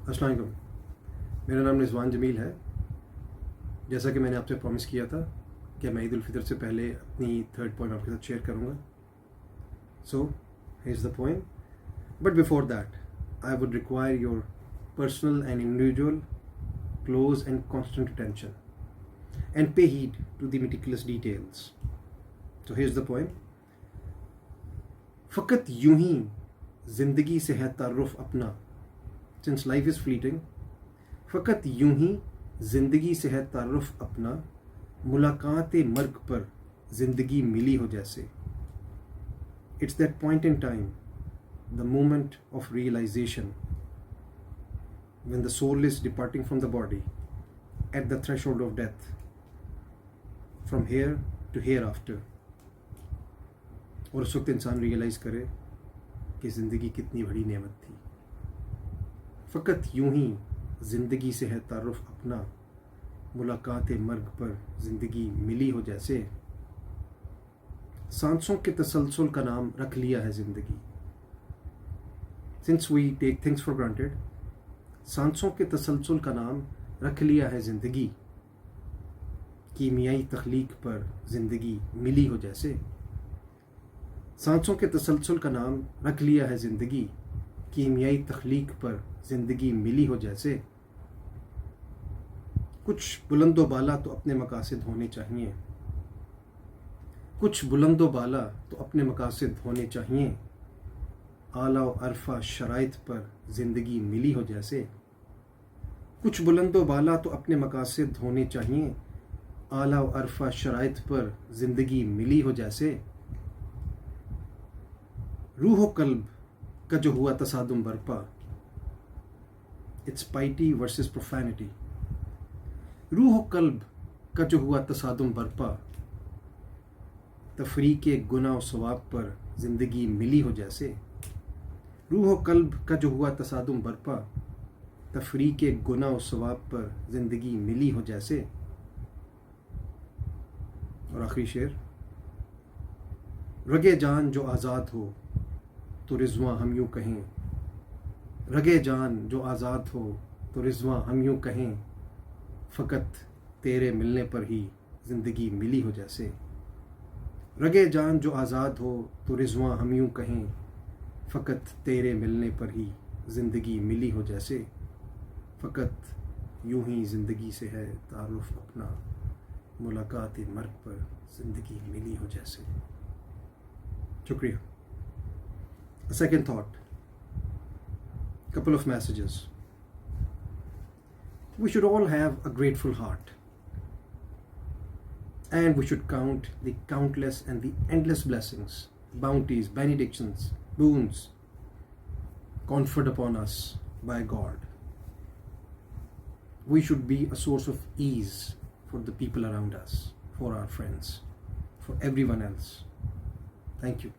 अस्सलाम वालेकुम, मेरा नाम रिजवान जमील है। जैसा कि मैंने आपसे प्रॉमिस किया था कि मैं ईद उल फितर से पहले अपनी थर्ड पॉइंट आपके साथ शेयर करूँगा। So here is the point, but before that I would require your personal and individual, close and constant attention, and pay heed to the meticulous details. So here's the point. फ़कत यूं ही ज़िंदगी से है तारुफ अपना, since life is fleeting. फ़कत यूं ही ज़िंदगी से है तारुफ अपना, मुलाकात मर्ग पर ज़िंदगी मिली हो जैसे. It's that point in time, the moment of realization, when the soul is departing from the body at the threshold of death, from here to hereafter. और उस वक्त इंसान रियलाइज़ करे कि ज़िंदगी कितनी बड़ी नेमत थी. फ़कत यूं ही ज़िंदगी से है तारुफ अपना, मुलाकात मर्ग पर ज़िंदगी मिली हो जैसे. सांसों के तसलसल का नाम रख लिया है ज़िंदगी. Since we take things for granted, सांसों के तसलसल का नाम रख लिया है ज़िंदगी. कीमियाई तख्लीक पर ज़िंदगी मिली हो जैसे. सांसों के तसलसल का नाम रख लिया है ज़िंदगी. कीमियाई तख्लीक पर ज़िंदगी मिली हो जैसे. कुछ बुलंदो बाला तो अपने मकासद होने चाहिए. कुछ बुलंदो बाला तो अपने मकासद होने चाहिए. आला व अरफा शराइत पर ज़िंदगी मिली हो जैसे. कुछ बुलंदो बाला तो अपने मकासद होने चाहिए. आला व अरफा शराइत पर ज़िंदगी मिली हो जैसे. रूह कल्ब का जो हुआ तसादुम बरपा. It's पाइटी versus प्रोफैनिटी. रूह कल्ब का जो हुआ तसादुम बरपा, तफरीके गुनाह व सवाब पर ज़िंदगी मिली हो जैसे. रूह कल्ब का जो हुआ तसादुम बरपा, तफरीके गुनाह व सवाब पर ज़िंदगी मिली हो जैसे. और आखिरी शेर. रगे जान जो आज़ाद हो तो रिज़वां हम यूँ कहें. रगे जान जो आज़ाद हो तो रिज़वां हम यूँ कहें. फ़कत तेरे मिलने पर ही ज़िंदगी मिली हो जैसे. रगे जान जो आज़ाद हो तो रिज़वां हम यूँ कहें. फ़कत तेरे मिलने पर ही ज़िंदगी मिली हो जैसे. फ़कत यूं ही ज़िंदगी से है तारुफ अपना, मुलाकात मर्ग पर ज़िंदगी मिली हो जैसे. शुक्रिया. A second thought, couple of messages. We should all have a grateful heart, and we should count the countless and the endless blessings, bounties, benedictions, boons conferred upon us by God. We should be a source of ease for the people around us, for our friends, for everyone else. Thank you.